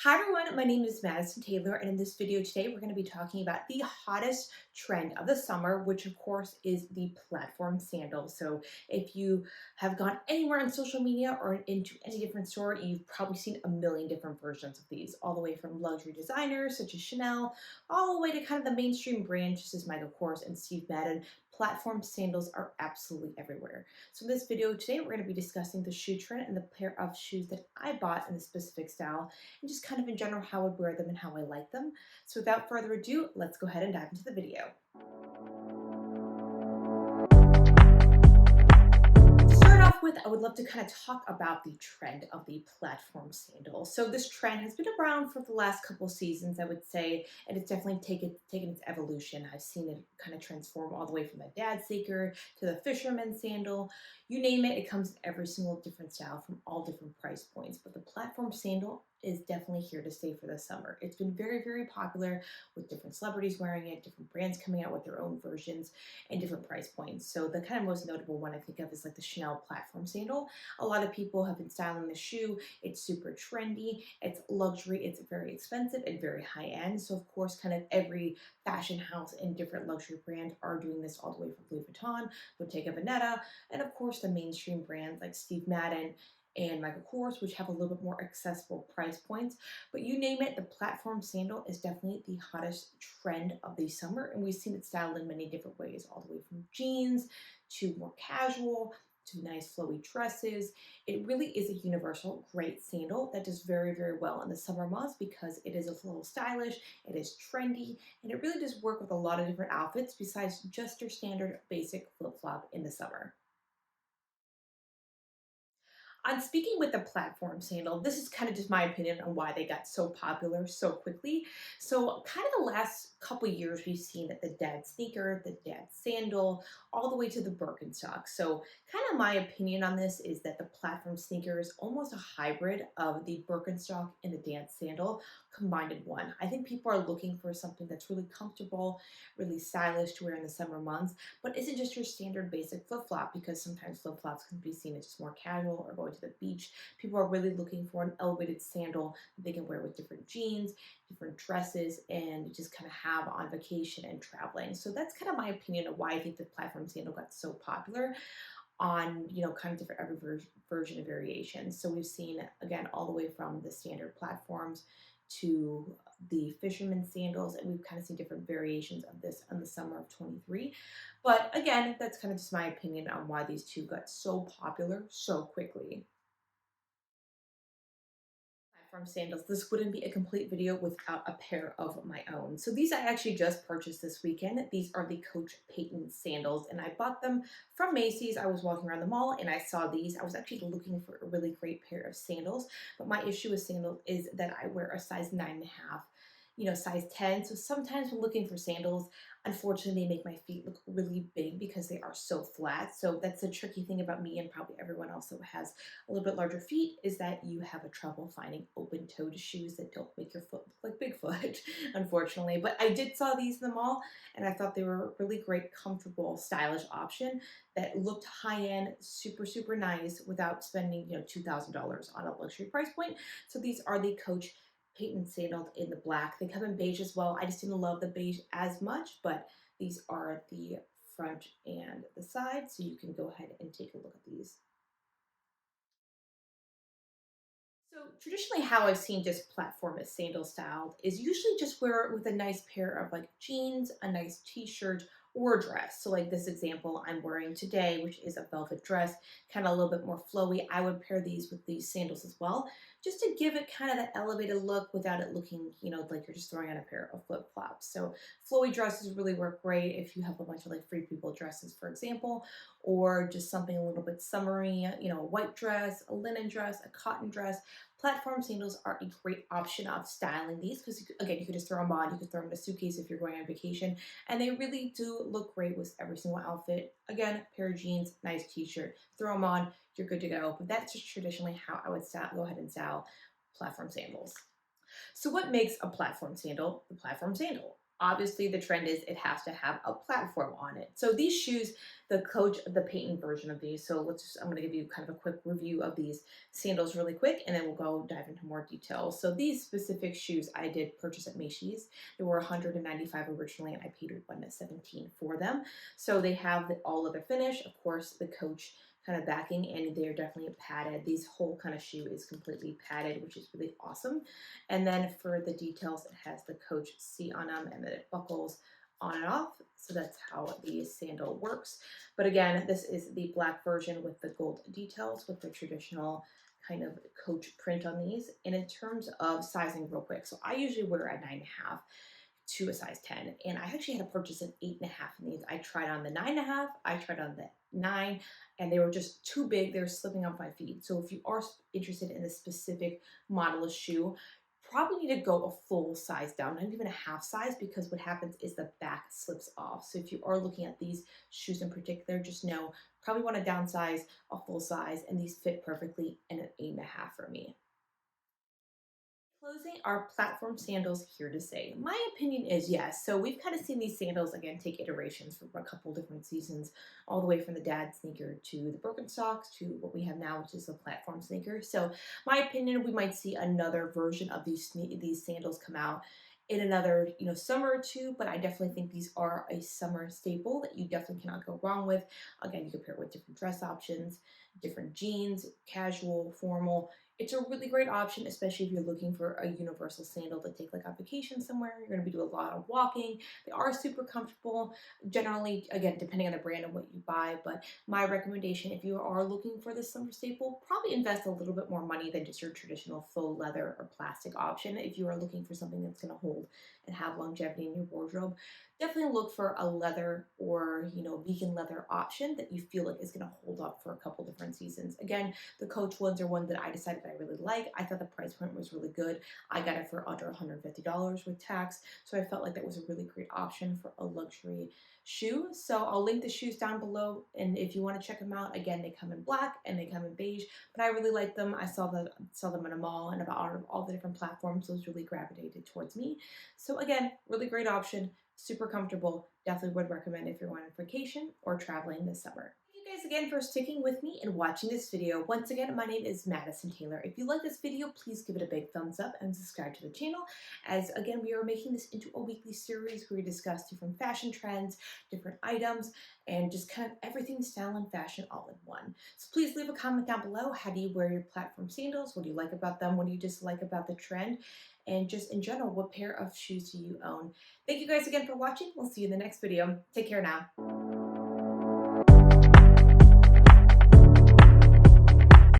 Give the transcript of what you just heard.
Hi everyone, my name is Madison Taylor, and in this video today we're going to be talking about the hottest trend of the summer, which of course is the platform sandal. So if you have gone anywhere on social media or into any different store, you've probably seen a million different versions of these, all the way from luxury designers such as Chanel, all the way to kind of the mainstream brands such as Michael Kors and Steve Madden. Platform sandals are absolutely everywhere. So in this video today, we're going to be discussing the shoe trend and the pair of shoes that I bought in the specific style, and just kind of in general how I would wear them and how I like them. So without further ado, let's go ahead and dive into the video. To start off with, I would love to kind of talk about the trend of the platform sandal. So this trend has been around for the last couple seasons, I would say, and it's definitely taken its evolution. I've seen it kind of transform all the way from the dad sneaker to the fisherman sandal. You name it, it comes in every single different style from all different price points. But the platform sandal is definitely here to stay for the summer. It's been very, very popular with different celebrities wearing it, different brands coming out with their own versions and different price points. So the kind of most notable one I think of is like the Chanel platform sandal. A lot of people have been styling the shoe. It's super trendy, it's luxury, it's very expensive and very high end. So of course, kind of every fashion house and different luxury brand are doing this, all the way from Louis Vuitton, Bottega Veneta, and of course the mainstream brands like Steve Madden and Michael Kors, which have a little bit more accessible price points. But you name it, the platform sandal is definitely the hottest trend of the summer, and we've seen it styled in many different ways, all the way from jeans to more casual to nice flowy dresses. It really is a universal great sandal that does very, very well in the summer months because it is a little stylish, it is trendy, and it really does work with a lot of different outfits besides just your standard basic flip-flop in the summer. On speaking with the platform sandal, this is kind of just my opinion on why they got so popular so quickly. So, kind of the last couple years, we've seen that the dad sneaker, the dad sandal, all the way to the Birkenstock. So, kind of my opinion on this is that the platform sneaker is almost a hybrid of the Birkenstock and the dad sandal combined in one. I think people are looking for something that's really comfortable, really stylish to wear in the summer months, but isn't just your standard basic flip flop, because sometimes flip flops can be seen as just more casual or going to the beach. People are really looking for an elevated sandal that they can wear with different jeans, different dresses, and just kind of have on vacation and traveling. So that's kind of my opinion of why I think the platform sandal got so popular on, kind of different every version of variation. So we've seen, again, all the way from the standard platforms to the fisherman sandals, and we've kind of seen different variations of this in the summer of 23. But again, that's kind of just my opinion on why these two got so popular so quickly. Platform sandals. This wouldn't be a complete video without a pair of my own. So these I actually just purchased this weekend. These are the Coach Peyton sandals, and I bought them from Macy's. I was walking around the mall and I saw these. I was actually looking for a really great pair of sandals, but my issue with sandals is that I wear a size 9.5, size 10. So sometimes when looking for sandals, unfortunately, they make my feet look really big because they are so flat. So that's a tricky thing about me and probably everyone else that has a little bit larger feet, is that you have a trouble finding open-toed shoes that don't make your foot look like Bigfoot, unfortunately. But I did saw these in the mall, and I thought they were a really great, comfortable, stylish option that looked high-end, super, super nice without spending, $2,000 on a luxury price point. So these are the Coach Peyton sandals in the black. They come in beige as well. I just didn't love the beige as much, but these are the front and the side, so you can go ahead and take a look at these. So traditionally, how I've seen just platform as sandal styled is usually just wear it with a nice pair of like jeans, a nice t-shirt, or a dress. So like this example I'm wearing today, which is a velvet dress, kind of a little bit more flowy. I would pair these with these sandals as well, just to give it kind of that elevated look without it looking, like you're just throwing on a pair of flip flops. So flowy dresses really work great if you have a bunch of like free people dresses, for example, or just something a little bit summery, a white dress, a linen dress, a cotton dress. Platform sandals are a great option of styling these because, again, you could just throw them on. You could throw them in a suitcase if you're going on vacation, and they really do look great with every single outfit. Again, pair of jeans, nice t-shirt, throw them on, you're good to go. But that's just traditionally how I would go ahead and style platform sandals. So what makes a platform sandal the platform sandal? Obviously the trend is it has to have a platform on it. So these shoes, the Payton version of these. So I'm going to give you kind of a quick review of these sandals really quick, and then we'll go dive into more details. So these specific shoes I did purchase at Macy's. They were 195 originally, and I paid 117 for them. So they have the all leather finish, of course, the Coach kind of backing, and they're definitely padded. These whole kind of shoe is completely padded, which is really awesome. And then for the details, it has the Coach C on them, and then it buckles on and off. So that's how the sandal works. But again, this is the black version with the gold details with the traditional kind of Coach print on these. And in terms of sizing real quick, so I usually wear a 9.5 to a size 10. And I actually had to purchase an 8.5 in these. I tried on the 9.5, I tried on the 9, and they were just too big. They were slipping on my feet. So if you are interested in a specific model of shoe, probably need to go a full size down, not even a half size, because what happens is the back slips off. So if you are looking at these shoes in particular, just know probably want to downsize a full size, and these fit perfectly in an 8.5 for me. Closing our platform sandals here to say. My opinion is yes. So we've kind of seen these sandals again take iterations for a couple different seasons, all the way from the dad sneaker to the Birkenstocks to what we have now, which is the platform sneaker. So my opinion, we might see another version of these sandals come out in another summer or two, but I definitely think these are a summer staple that you definitely cannot go wrong with. Again, you compare it with different dress options, different jeans, casual, formal. It's a really great option, especially if you're looking for a universal sandal to take like on vacation somewhere. You're going to be doing a lot of walking. They are super comfortable. Generally, again, depending on the brand and what you buy, but my recommendation, if you are looking for this summer staple, probably invest a little bit more money than just your traditional faux leather or plastic option. If you are looking for something that's going to hold and have longevity in your wardrobe, definitely look for a leather or vegan leather option that you feel like is going to hold up for a couple different seasons. Again, the Coach ones are one that I decided I really like. I thought the price point was really good. I got it for under $150 with tax, so I felt like that was a really great option for a luxury shoe. So I'll link the shoes down below, and if you want to check them out, again, they come in black and they come in beige, but I really like them. I saw them in a mall, and about out of all the different platforms, those really gravitated towards me. So again, really great option, super comfortable. Definitely would recommend if you're going on vacation or traveling this summer. Thank you guys again for sticking with me and watching this video. Once again, my name is Madison Taylor. If you like this video, please give it a big thumbs up and subscribe to the channel, as again, we are making this into a weekly series where we discuss different fashion trends, different items, and just kind of everything style and fashion all in one. So please leave a comment down below. How do you wear your platform sandals? What do you like about them? What do you dislike about the trend? And just in general, what pair of shoes do you own? Thank you guys again for watching. We'll see you in the next video. Take care now.